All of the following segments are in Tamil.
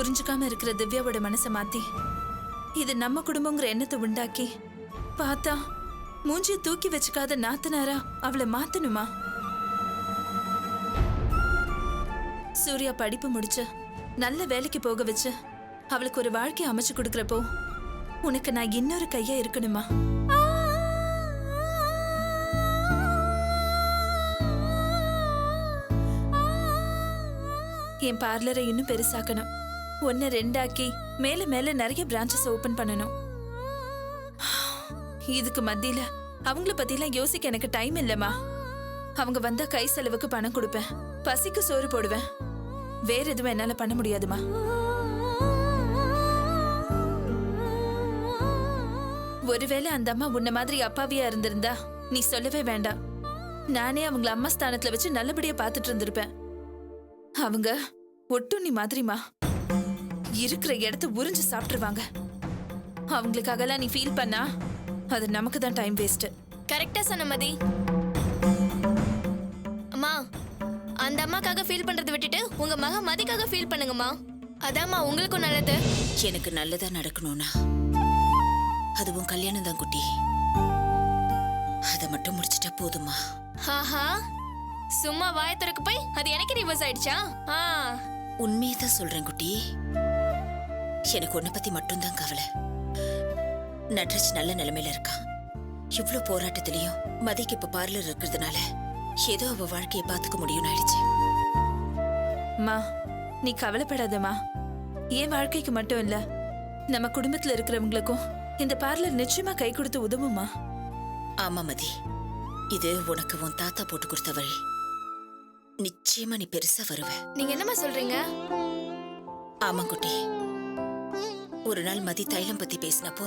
புரிஞ்சுக்காம இருக்கிற திவ்யாவோட மனசை மாத்தி இது நம்ம குடும்பங்கிற எண்ணத்தை உண்டாக்கி பார்த்தா மூஞ்சிய தூக்கி வச்சுக்காத நாத்தனாரா அவளை மாத்தணுமா? சூர்யா படிப்பு முடிச்சு நல்ல வேலைக்கு போக வச்சு அவளுக்கு ஒரு வாழ்க்கை அமைச்சு கொடுக்கறப்போ உனக்கு நான் இன்னொரு கையா இருக்கணுமா? என் பார்லரை இன்னும் பெருசாக்கணும். 1 2 ஆக்கி மேல மேல நிறைய பிரான்ச்சஸ் ஓபன் பண்ணணும். இதுக்கு மத்தியில அவங்கள பத்திலாம் யோசிக்க எனக்கு டைம் இல்லம்மா. அவங்க வந்தா கை செலவுக்கு பணம் கொடுப்பேன், பசிக்கு சோறு போடுவேன். வேற எதுவும் என்னால பண்ண முடியாதுமா. ஒருவேளை அந்த அம்மா உன்ன மாதிரி அப்பாவியா இருந்திருந்தா நீ சொல்லவே வேண்டாம். நானே அவங்கள அம்மா ஸ்தானத்துல வச்சு நல்லபடியா பாத்துட்டு இருந்திருப்பேன். அவங்க ஒட்டுண்ணி மாதிரிமா, இருக்கிற இடத்த உறிஞ்சு சாப்பிட்டுருவாங்க. அவங்களுக்காகலாம் நீ ஃபீல் பண்ணா அது நமக்கு தான் டைம் வேஸ்ட். கரெக்டா சொன்ன மதி. அம்மா, அந்த அம்மாக்காக ஃபீல் பண்றதை விட்டுட்டு உங்க மக மதிக்காக ஃபீல் பண்ணுங்கம்மா. அதாம்மா உங்களுக்கும் நல்லது. எனக்கு நல்லதா நடக்கணும்னா அதுவும் கல்யாணம் தான் குட்டி. அதை மட்டும் முடிச்சிட்டா போதுமா? ஆஹா, சும்மா வாய திறக்க போய் அது எனக்கு ரிவர்ஸ் ஆயிடுச்சா? உண்மையதான் சொல்றேன் குட்டி. எனக்கு உன்னை பத்தி மட்டும்தான் கவலை. நட்ராஜ் நல்ல நிலைமையில இருக்கான். இவ்வளவு போராட்டத்திலையும் மதிக்கு இப்ப பார்லர் இருக்கிறதுனால ஏதோ அவ வாழ்க்கையை பாத்துக்க முடியும்னு ஆயிடுச்சு. மா, நீ கவலைப்படாதம்மா. என் வாழ்க்கைக்கு மட்டும் இல்ல, நம்ம குடும்பத்துல இருக்கிறவங்களுக்கும் இந்த பார்லர் நிச்சயமா கை கொடுத்து உதவுமா. ஆமா மதி, இது உனக்கு உன் தாத்தா போட்டு கொடுத்த வழி. நிச்சயமா நீ பெருசா வருவ. நீங்க என்னமா சொல்றீங்க? ஆமா குட்டி. ஒரு நாள் மதி தைலம் பத்தி பேசினப்போ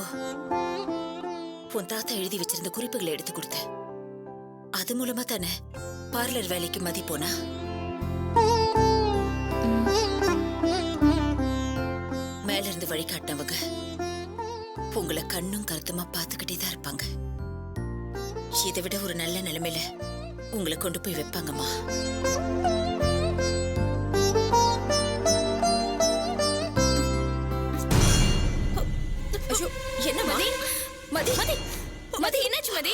உன் தாத்தா எழுதி வச்சிருந்த குறிப்புகளை எடுத்து கொடுத்த. அது மூலமா தானே பார்லர் வேலைக்கு மதி போனா. மேல இருந்து வழிகாட்டினவங்க உங்களை கண்ணும் கருத்துமா பாத்துக்கிட்டே தான் இருப்பாங்க. இதை விட ஒரு நல்ல நிலைமையில உங்களை கொண்டு போய் வைப்பாங்கம்மா. என்ன மதி? மதி மதி மதி என்னாச்சு மதி?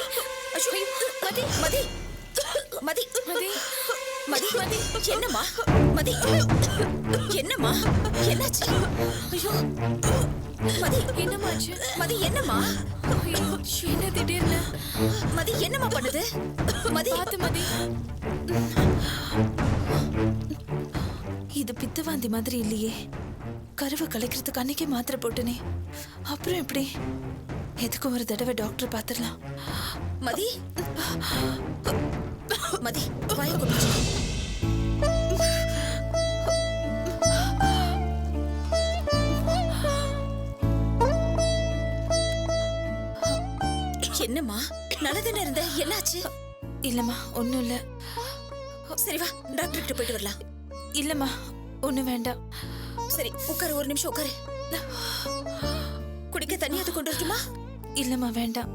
மதி மதி மதி மதி மதி மதி என்னம்மா? மதி என்னம்மா? என்னாச்சு? ஐயோ மதி, என்னமாச்சு? மதி என்னம்மா? என்ன திடீர்னு? மதி என்னம்மா பண்ணுது? மதி பாத்து மதி. இது பித்தவாந்தி மாதிரி இல்லையே. கருவை கலைக்கிறதுக்கு அன்னைக்கே மாத்திரை போட்டனே, அப்புறம் எப்படி? எதுக்கும் ஒரு தடவை டாக்டர் பாத்துடலாம். மதி மதி வாய் கொடு. என்னம்மா நல்லதானே இருந்த? என்னாச்சு? இல்லம்மா, ஒண்ணும் இல்ல. சரி வா, டாக்டர் கிட்ட போயிட்டு வரலாம். இல்லம்மா, ஒண்ணும் வேண்டாம். சரி உட்காரு, ஒரு நிமிஷம் உட்காரு. குடிக்க தண்ணியாவது கொண்டு வரட்டுமா? இல்லம்மா, வேண்டாம்.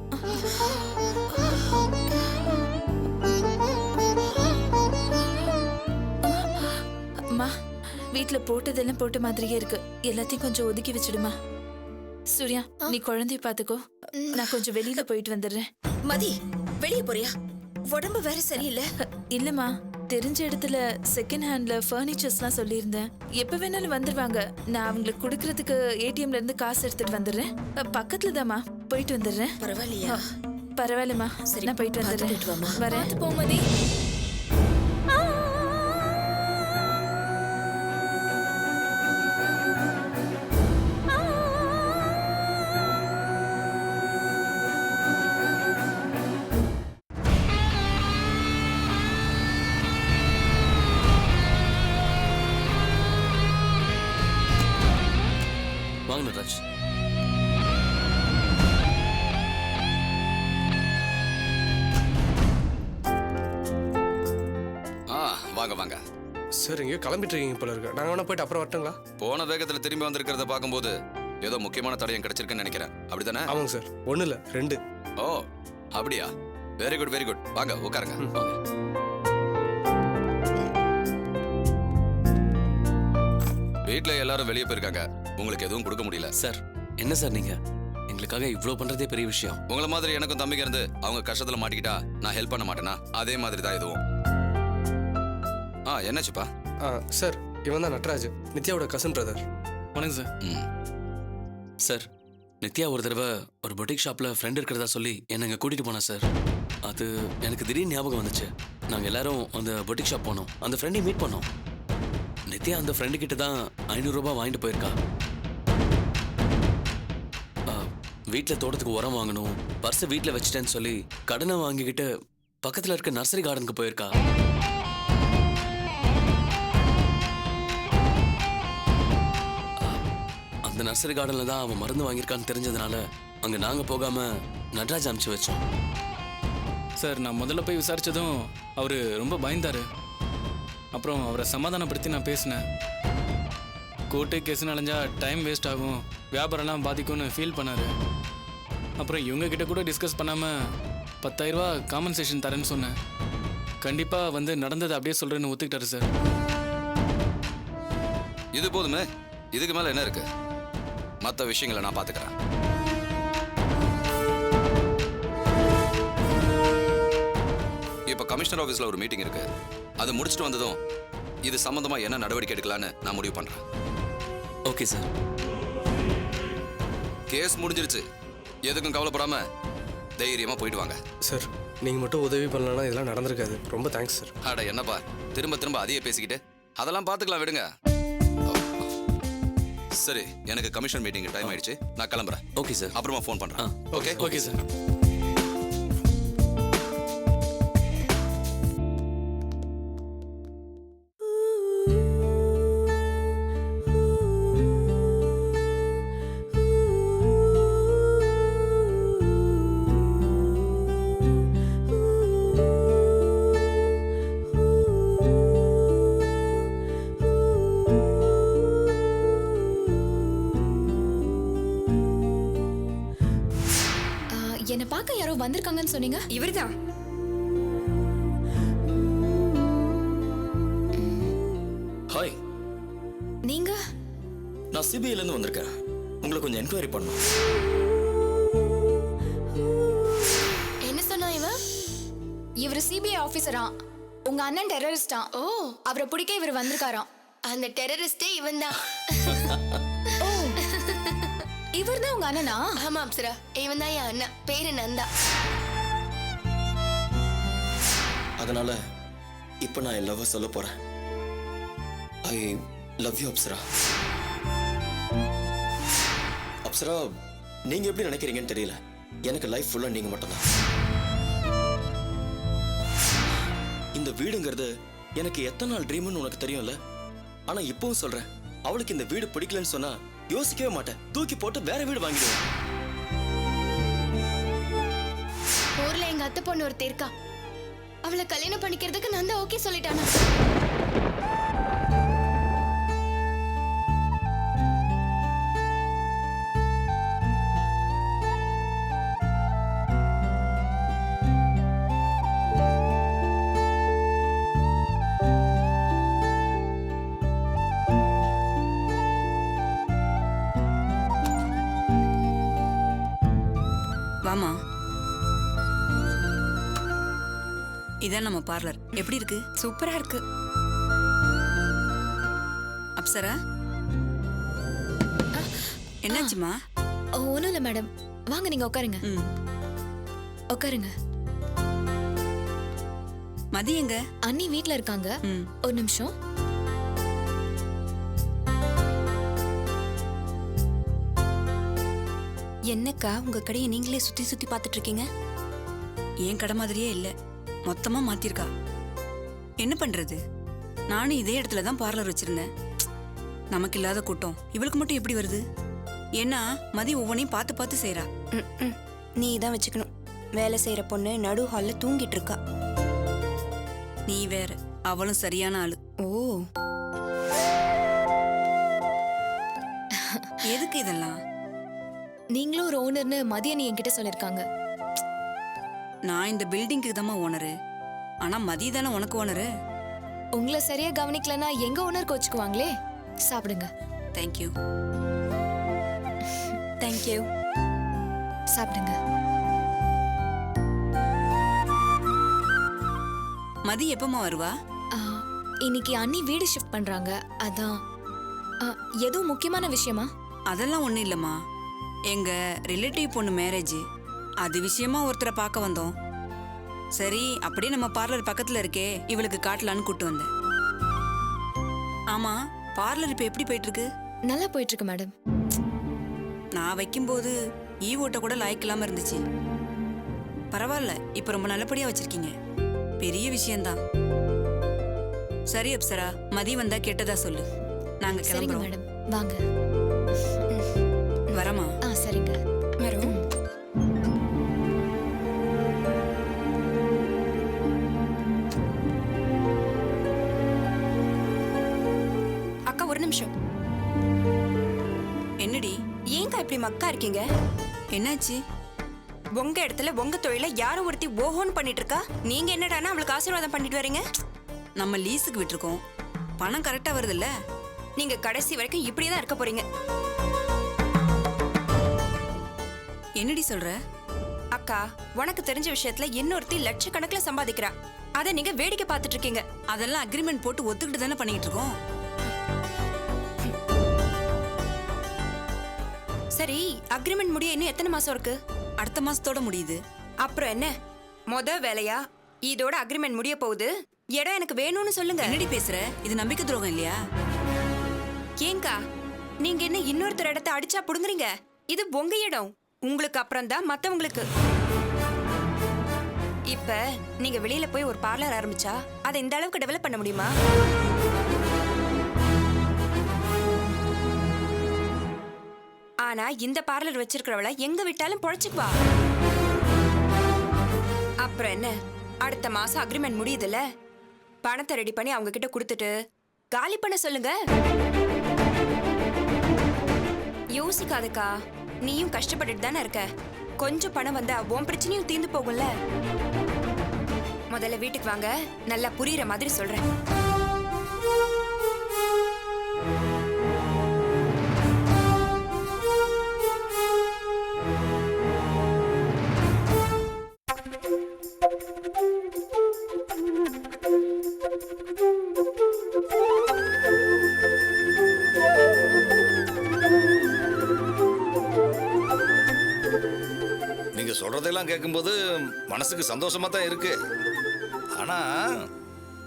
அம்மா, வீட்டுல போட்டதெல்லாம் போட்ட மாதிரியே இருக்கு. எல்லாத்தையும் கொஞ்சம் ஒதுக்கி வச்சிடுமா. சூர்யா, நீ குழந்தைய பாத்துக்கோ. நான் கொஞ்சம் வெளியில போயிட்டு வந்துடுறேன். மதி, வெளியே போறியா? உடம்பு வேற சரியில்லை. இல்லம்மா, தெரிஞ்ச இடத்துல செகண்ட் ஹேண்ட்ல ஃபர்னிச்சர்ஸ்லாம் சொல்லியிருந்தேன். எப்ப வேணாலும் வந்துருவாங்க. நான் அவங்களுக்கு கொடுக்கறதுக்கு ஏடிஎம்ல இருந்து காசு எடுத்துட்டு வந்துடுறேன். பக்கத்துல தாம்மா, போயிட்டு வந்துடுறேன். பரவாயில்லையா? பரவாயில்லம்மா, சரி, நான் போயிட்டு வந்துடுறேன். வரேன். போமதி. வாங்க நட்ராஜ். வாங்க வாங்க. சார், இங்கே கிளம்பிட்டு இருக்கீங்க போல இருக்கு. நாங்கள் வேணா போயிட்டு அப்புறம் வரட்டுங்களா? போன வேகத்தில் திரும்பி வந்திருக்கிறத பார்க்கும்போது ஏதோ முக்கியமான தடயம் கிடைச்சிருக்குன்னு நினைக்கிறேன். அப்படித்தானே? ஆமாங்க சார். 1 இல்லை 2. ஓ அப்படியா? Very good very good. வாங்க உட்காருங்க. வீட்ல எல்லாரும் வெளியே போயிருக்காங்க. உங்களுக்கு எதுவும் கொடுக்க முடியல. சார் என்ன சார் நீங்க எங்களுக்காக இவ்ளோ பண்றதே பெரிய விஷயம். உங்கள மாதிரி எனக்கும் தம்பிங்க இருந்து அவங்க கஷ்டத்துல மாட்டிக்கிட்டா நான் ஹெல்ப் பண்ண மாட்டேனா? அதே மாதிரி தான் இதுவும். என்னாச்சுப்பா? சார் இவன் தான் நட்ராஜ், நித்யாவோட கசன் பிரதர். வணக்கம் சார். சார் நித்யா ஒரு தடவை ஒரு பொட்டிக் ஷாப்ல ஃப்ரெண்ட் இருக்கிறதா சொல்லி என்னை இங்கே கூட்டிட்டு போனா சார். அது எனக்கு திடீர்னு ஞாபகம் வந்துச்சு. நாங்கள் எல்லாரும் அந்த பொட்டிக் ஷாப் போனோம், அந்த ஃப்ரெண்டையும் மீட் பண்ணோம். நித்யா அந்த ஃப்ரெண்டு கிட்ட தான் 500 ரூபாய் வாங்கிட்டு போயிருக்கா. வீட்டில் தோட்டத்துக்கு உரம் வாங்கணும், பர்ஸை வீட்டில் வச்சுட்டேன்னு சொல்லி கடனை வாங்கிக்கிட்டு பக்கத்தில் இருக்க நர்சரி கார்டனுக்கு போயிருக்கா. அந்த நர்சரி கார்டன்ல தான் அவன் மருந்து வாங்கியிருக்கான்னு தெரிஞ்சதுனால அங்கே நாங்கள் போகாம நட்ராஜ் அனுப்பிச்சு வச்சோம். சார் நான் முதல்ல போய் விசாரிச்சதும் அவர் ரொம்ப பயந்தார். அப்புறம் அவரை சமாதானப்படுத்தி நான் பேசினேன். கோர்ட்டு கேஸ்னு அலைஞ்சா டைம் வேஸ்ட் ஆகும், வியாபாரம்லாம் பாதிக்கும்னு ஃபீல் பண்ணார். அப்புறம் இவங்க கிட்ட கூட டிஸ்கஸ் பண்ணாமல் 10,000 ரூபா காம்பன்சேஷன் தரேன்னு சொன்னேன். கண்டிப்பாக வந்து நடந்ததை அப்படியே சொல்கிறேன்னு ஒத்துக்கிட்டாரு சார். இது போதுமே, இதுக்கு மேல என்ன இருக்கு? மற்ற விஷயங்களை நான் பாத்துக்கிறேன். இப்ப கமிஷனர் ஆபீஸ்ல ஒரு மீட்டிங் இருக்கு. அது முடிச்சுட்டு வந்ததும் இது சம்பந்தமா என்ன நடவடிக்கை எடுக்கலான்னு நான் முடிவு பண்றேன். Okay sir. கேஸ் முடிஞ்சிருச்சு, எதுக்கும் கவலைப்படாம தைரியமா போயிட்டு வாங்க. சார் நீங்கள் மட்டும் உதவி பண்ணலன்னா இதெல்லாம் நடந்திருக்காது. ரொம்ப தேங்க்ஸ் சார். அட என்னப்பா திரும்ப திரும்ப அதையே பேசிக்கிட்டு, அதெல்லாம் பாத்துக்கலாம் விடுங்க. சரி, எனக்கு கமிஷன் மீட்டிங் டைம் ஆயிடுச்சு, நான் கிளம்புறேன். Okay sir. அப்புறமா ஃபோன் பண்றேன். Okay okay sir. என்ன பார்க்க யாரோ வந்திருக்காங்கன்னு சொன்னீங்க? இவர்தான். ஹாய், நீங்க? நான் சிபிஐல இருந்து வந்திருக்கேன். உங்களை கொஞ்சம் என்கொயரி பண்ணணும். என்ன சொன்னா இவன்? இவர் சிபிஐ ஆபீசரா, உங்க அண்ணன் டெரரிஸ்டா. ஓ, அவரை பிடிக்க இவர் வந்திருக்காராம். அந்த டெரரிஸ்டே இவன் தான். ஓ, இவர் தான் உங்க அண்ணனா? ஆமா அப்சரா, இவன் தான் என் அண்ணன். பேரு நந்தா. அதனால இப்போ நான் என் லவ்வை சொல்ல போறேன். I love you Apsara. Apsara, நீங்க எப்படி நினைக்கிறீங்கன்னு தெரியல, எனக்கு லைஃப் ஃபுல்லா நீங்க மட்டும்தான். இந்த வீடுங்கிறது எனக்கு எத்தனை நாள் ட்ரீம்னு உனக்கு தெரியும்ல. ஆனா இப்பவும் சொல்றேன், அவளுக்கு இந்த வீடு பிடிக்கலன்னு சொன்னா யோசிக்கவே மாட்டேன், தூக்கி போட்டு வேற வீடு வாங்கிடுவேன். ஊர்ல எங்க அத்தை பொண்ணு ஒருத்தர் இருக்கா, அவளை கல்யாணம் பண்ணிக்கிறதுக்கு நந்தா ஓகே சொல்லிட்டானா? வாமா, இதான் நம்ம பார்லர். எப்படி இருக்கு? சூப்பரா இருக்கு. அப்சரா, என்னாச்சுமா? ஒன்றும் இல்லை மேடம், வாங்க நீங்க உட்காருங்க. ம். உட்காருங்க. மதி எங்க? அண்ணி வீட்ல இருக்காங்க. ம். ஒரு நிமிஷம். என்னக்கா உங்க கடையை நீங்களே சுத்தி சுத்தி பார்த்துட்டு இருக்கீங்க? என் கடை மாதிரியே இல்ல, மொத்தமா மாத்திருக்கா. என்ன பண்றது, நானும் இதே இடத்துல தான் பார்லர் வச்சிருந்தேன். நமக்கு இல்லாத கூட்டம் இவளுக்கு மட்டும் எப்படி வருது? ஏன்னா மதி ஒவ்வொன்றையும் பார்த்து பார்த்து செய்யறா. நீ தான் வச்சுக்கணும். வேலை செய்யற பொண்ணு நடு ஹால்ல தூங்கிட்டு இருக்கா. நீ வேற, அவளும் சரியான ஆளு. ஓ, எதுக்கு இதெல்லாம்? நீங்களும் ஒரு ஓனர்னு மதிய நீ என்கிட்ட சொல்லிருக்காங்க. நான் இந்த பில்டிங்க்கு தான் ஓனரு, ஆனா மதி தானே உனக்கு ஓனரு. உங்களை சரியா கவனிக்கலன்னா எங்க ஓனர் கோச்சுக்குவாங்களே. சாப்பிடுங்க. தேங்க்யூ. தேங்க்யூ. சாப்பிடுங்க. மதி எப்பமா வருவா? ஆ, இன்னைக்கு அண்ணி வீடு ஷிஃப்ட் பண்றாங்க, அதான். எதுவும் முக்கியமான விஷயமா? அதெல்லாம் ஒண்ணும் இல்லம்மா. எங்க ரிலேட்டிவ் பொண்ணு மேரேஜ், அது விஷயமா ஒருத்தரை பார்க்க வந்தோம். சரி, அப்படியே நம்ம பார்லர் பக்கத்துல இருக்கே, இவளுக்கு காட்டலான்னு கூட்டு வந்தேன். ஆமா, பார்லர் இப்ப எப்படி போயிட்டு இருக்கு? நல்லா போயிட்டு இருக்கு மேடம். நான் வைக்கும்போது ஈவோட்ட கூட லாய்க்கலாம இருந்துச்சு. பரவாயில்ல, இப்ப ரொம்ப நல்லபடியா வச்சிருக்கீங்க. பெரிய விஷயம்தான். சரி அப்சரா, மதி வந்தா கேட்டதா சொல்லு. நாங்க சரிங்க கிளம்புறோம். மேடம், வாங்க. வரமா? சரிங்க. வரோம். அக்கா ஒரு நிமிஷம். என்னடி? ஏங்கா இப்படி மக்கா இருக்கீங்க? என்னாச்சு? உங்க இடத்துல உங்க தொழில யாரோ ஒருத்தி ஓஹோன்னு பண்ணிட்டு இருக்கா, நீங்க என்னடானா அவளுக்கு ஆசீர்வாதம் பண்ணிட்டு வரீங்க? நம்ம லீஸுக்கு விட்டுருக்கோம், பணம் கரெக்டா வருதுல்ல. நீங்க கடைசி வரைக்கும் இப்படியே தான் இருக்க போறீங்க. என்னடி சொல்ற? அக்கா, உனக்கு தெரிஞ்ச விஷயத்துல இன்னொருத்தி லட்சக்கணக்குல சம்பாதிக்கிறா, அத நீங்க வேடிக்கை பார்த்துட்டு இருக்கீங்க. அதெல்லாம் அக்ரிமெண்ட் போட்டு ஒத்துக்கிட்டு தானே பண்ணிட்டு இருக்கோம். சரி, அக்ரிமெண்ட் முடிய இன்னும் எத்தனை மாசம் இருக்கு? அடுத்த மாசத்தோட முடியுது. அப்புறம் என்ன, வேலையா இதோட அக்ரிமெண்ட் முடிய போகுது. இடம் எனக்கு வேணும்னு சொல்லுங்க. என்னடி பேசுற? இது நம்பிக்கை துரோகம் இல்லையா? ஏங்கா, நீங்க என்ன இன்னொருத்தர் இடத்த அடிச்சா புடுங்குறீங்க? இது உங்க இடம், உங்களுக்கு அப்புறம் தான் மத்தவங்களுக்கு. இப்ப நீங்க வெளியில போய் ஒரு பார்லர் ஆரம்பிச்சா அதை இந்த அளவுக்கு டெவலப் பண்ண முடியுமா? ஆனா இந்த பார்லர் வச்சிருக்கிறவள எங்க விட்டாலும் பொழைச்சுக்குவா. அப்புறம் என்ன, அடுத்த மாசம் அக்ரிமெண்ட் முடியுதுல, பணத்தை ரெடி பண்ணி அவங்க கிட்ட கொடுத்துட்டு காலி பண்ண சொல்லுங்க. யோசிக்காதக்கா, நீயும் கஷ்டப்பட்டுட்டு தானே இருக்க. கொஞ்சம் பணம் வந்தா உன் பிரச்சனையும் தீர்ந்து போகும்ல. முதல்ல வீட்டுக்கு வாங்க, நல்லா புரியுற மாதிரி சொல்றேன். நீங்க சொல்றதெல்லாம் கேட்கும்போது மனசுக்கு சந்தோஷமா தான் இருக்கு. ஆனா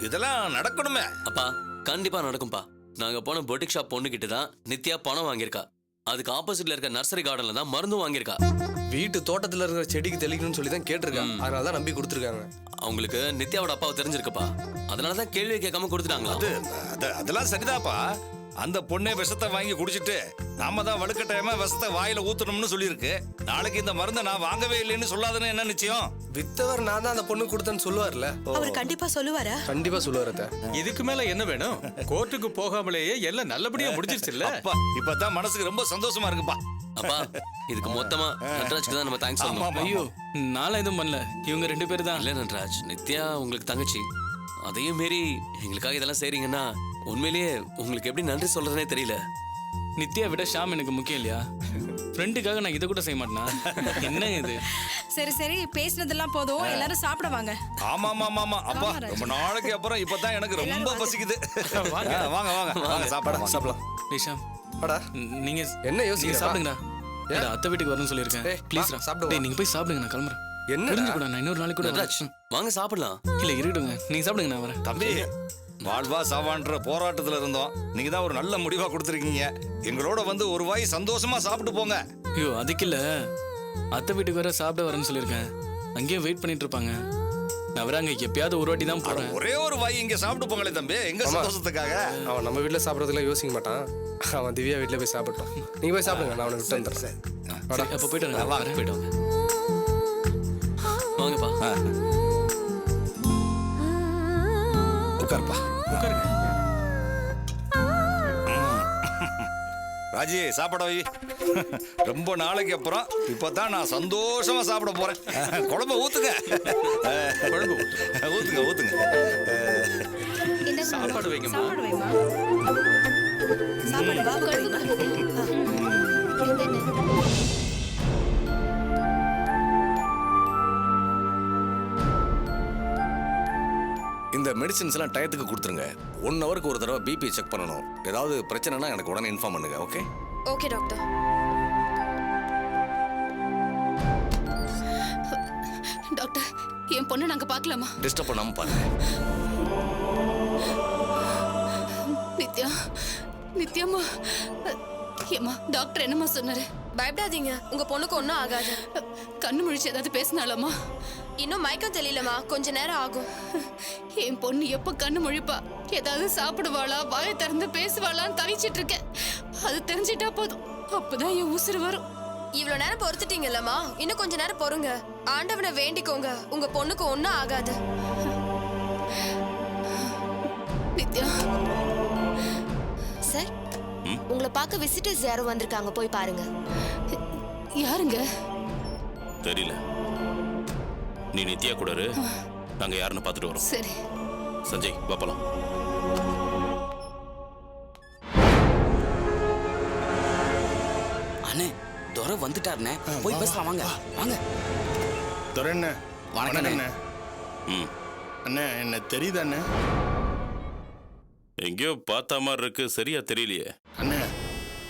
இதெல்லாம் நடக்கணுமே. அப்பா கண்டிப்பா நடக்கும்பா. நாங்க போன பொட்டிக் ஷாப் பொண்ணுகிட்ட தான் நித்யா பணம் வாங்கியிருக்கா. அதுக்கு ஆப்போசிட்ல இருக்க நர்சரி கார்டன்ல தான் மருந்தும் வாங்கியிருக்கா. வீட்டு தோட்டத்துல இருக்கிற செடிக்கு தெளிக்கணும்னு சொல்லி தான் கேட்டிருக்காங்க. அதனால தான் நம்பி கொடுத்துருக்காங்க. அவங்களுக்கு நித்யாவோட அப்பாவை தெரிஞ்சிருக்குப்பா. அதனாலதான் கேள்வி கேட்காம கொடுத்துட்டாங்களா? அதெல்லாம் சரிதான்ப்பா. அந்த பொண்ணே விஷத்தை வாங்கி குடிச்சிட்டு நாம தான் வலுக்கட்டாயமா விஷத்தை வாயில ஊத்தணும்னு சொல்லியிருக்கு. நாளைக்கு இந்த மருந்தை நான் வாங்கவே இல்லைன்னு சொல்லாதுன்னு என்ன நிச்சயம்? வித்தவர் நான் தான் அந்த பொண்ணு கொடுத்தேன்னு சொல்லுவார்ல. அவர் கண்டிப்பா சொல்லுவாரா? கண்டிப்பா சொல்லுவார். இதுக்கு மேல என்ன வேணும்? கோர்ட்டுக்கு போகாமலேயே எல்லாம் நல்லபடியா முடிஞ்சிருச்சு இல்ல? அப்பா இப்பதான் மனசுக்கு ரொம்ப சந்தோஷமா இருக்குப்பா. அப்பா இதுக்கு மொத்தமா நட்ராஜ்க்கு தான் நம்ம தேங்க்ஸ் சொல்லணும். ஐயோ, நானும் எதுவும் பண்ணல, இவங்க 2 பேர் தான். இல்ல நட்ராஜ், நித்யா உங்களுக்கு தங்கச்சி, அதையும் மீறி எங்களுக்காக இதெல்லாம் செய்றீங்கன்னா உண்மையிலேயே உங்களுக்கு எப்படி நன்றி சொல்றதுனே தெரியல. நித்யா விட ஷாம் எனக்கு முக்கியம் இல்லையா? ஃப்ரெண்டுக்காக நான் இதை கூட செய்ய மாட்டேனா? என்ன இது? சரி சரி, பேசினதெல்லாம் போதும், எல்லாரும் சாப்பிட வாங்க. ஆமா ஆமா ஆமா அப்பா, ரொம்ப நாளைக்கு அப்புறம் இப்பதான் எனக்கு ரொம்ப பசிக்குது. வாங்க வாங்க வாங்க சாப்பிடலாம் சாப்பிடலாம். ஷாம் வாடா. நீங்க என்ன யோசிக்கிறீங்க? சாப்பிடுங்கடா. அத்தை வீட்டுக்கு வரணும்னு சொல்லியிருக்கேன். ப்ளீஸ் சாப்பிடுங்க. நீங்க போய் சாப்பிடுங்க, நான் கிளம்புறேன். என்ன புரிஞ்சுக்கூட, நான் இன்னொரு நாளைக்கு கூட நட்ராஜ் வாங்க சாப்பிடலாம். இல்ல இருக்கட்டுங்க, நீங்க சாப்பிடுங்க, நான் வரேன். தம்பி, வாழ்வா சாவான்ற போராட்டத்துல இருந்தோம். நீங்க தான் ஒரு நல்ல முடிவா கொடுத்துருக்கீங்க. எங்களோட வந்து ஒரு வாய் சந்தோஷமா சாப்பிட்டு போங்க. ஐயோ அதுக்கு இல்ல, அத்தை வீட்டுக்கு வர சாப்பிட வரேன்னு சொல்லியிருக்கேன். அங்கேயே வெயிட் பண்ணிட்டு இருப்பாங்க. நான் வர அங்க எப்பயாவது ஒரு வாட்டி தான் போறேன். ஒரே ஒரு வாய் இங்க சாப்பிட்டு போங்களே தம்பி, எங்க சந்தோஷத்துக்காக. அவன் நம்ம வீட்டுல சாப்பிடறதுல யோசிக்க மாட்டான். அவன் திவ்யா வீட்டுல போய் சாப்பிட்டோம். நீங்க போய் சாப்பிடுங்க, நான் அவனை விட்டு வந்துடுறேன். அப்ப போயிட்டு வாங்க, போயிட்டு வாங்க. வாங்கப்பா. உட்காருப்பா, உட்காருங்க. ராஜி சாப்பிட வை. ரொம்ப நாளைக்கு அப்புறம் இப்பதான் நான் சந்தோஷமா சாப்பிட போறேன். குழம்பு ஊத்துங்க, குழம்பு ஊத்துங்க ஊத்துங்க. சாப்பாடு வைங்கம்மா. சாப்பாடு வைமா. சாப்பாடு பாபு கழுவுங்க. இந்த மெடிசின்ஸ் எல்லாம் டயத்துக்கு கொடுத்துருங்க. 1 ஹவருக்கு ஒரு தடவை பிபி செக் பண்ணணும். ஏதாவது பிரச்சனைனா எனக்கு உடனே இன்ஃபார்ம் பண்ணுங்க. ஓகே? Okay doctor. டாக்டர் என் பொண்ணை நாங்க பார்க்கலாமா? டிஸ்டர்ப் பண்ணாம பாருங்க. நித்யா, நித்யாமா, ஏமா டாக்டர் என்னம்மா சொன்னாரு? பயப்படாதீங்க, உங்க பொண்ணுக்கு ஒன்றும் ஆகாது. கண்ணு முழிச்சு ஏதாவது பேசினாலாமா? இன்னும் மயக்கம் தெரியலமா, கொஞ்ச நேரம் ஆகும். என் பொண்ணு எப்ப கண்ணு முழிப்பா, ஏதாவது சாப்பிடுவாளா, வாயை திறந்து பேசுவாளான்னு தவிச்சிட்டு இருக்கேன். அது தெரிஞ்சிட்டா போதும், அப்பதான் என் உசுறு வரும். இவ்வளவு நேரம் பொறுத்துட்டீங்கல்லம்மா, இன்னும் கொஞ்ச நேரம் பொறுங்க. ஆண்டவனை வேண்டிக்கோங்க, உங்க பொண்ணுக்கு ஒன்றும் ஆகாது. நித்யா சார், உங்களை பார்க்க விசிட்டர்ஸ் யாரும் வந்திருக்காங்க, போய் பாருங்க. யாருங்க? தெரியல. நீ நித்யா கூட இரு, நாங்க யாருன்னு பார்த்துட்டு வரோம். சரி சஞ்சய், வா போலாம். அண்ணே, துரை வந்துட்டாருண்ணே, போய் பேசலாம். வாங்க வாங்க. துரை அண்ணே, வணக்கம் அண்ணே. ம், அண்ணே என்ன தெரியுது அண்ணே? எங்கேயோ பார்த்த மாதிரி இருக்கு, சரியா தெரியலையே. அண்ணே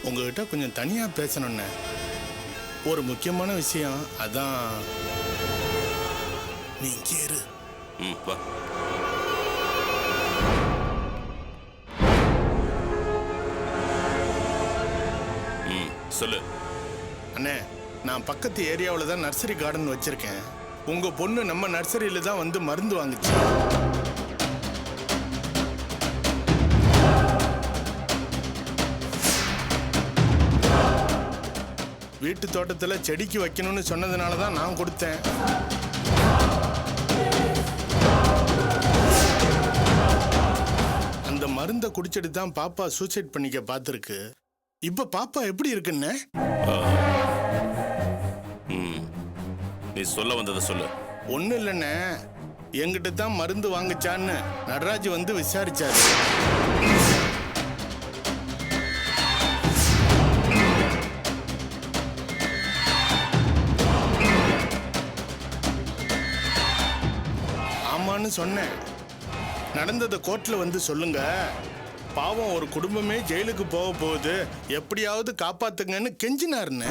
உங்ககிட்ட கொஞ்சம் தனியா பேசணும்ண்ணே. ஒரு முக்கியமான விஷயம், அதான். நீ இங்கே இரு. ம், வா. ம், சொல்லு. அண்ணே, நான் பக்கத்து ஏரியாவில் தான் நர்சரி கார்டன் வச்சிருக்கேன். உங்க பொண்ணு நம்ம நர்சரியில தான் வந்து மருந்து வாங்குச்சு. வீட்டு தோட்டத்தில் செடிக்கு வைக்கணும்னு சொன்னதுனால தான் நான் கொடுத்தேன். அந்த மருந்தை குடிச்சிட்டு தான் பாப்பா சூசைட் பண்ணிக்க பார்த்துருக்கு. இப்ப பாப்பா எப்படி இருக்குன்னு? ம், நீ சொல்ல வந்ததை சொல்லு. ஒன்றும் இல்லைண்ணே, எங்கிட்ட தான் மருந்து வாங்குச்சான்னு நடராஜ் வந்து விசாரிச்சாரு. ஆமான்னு சொன்னேன். நடந்ததை கோர்ட்ல வந்து சொல்லுங்க. பாவம், ஒரு குடும்பமே ஜெயிலுக்கு போக போகுது, எப்படியாவது காப்பாத்துங்கன்னு கெஞ்சினாருன்னு.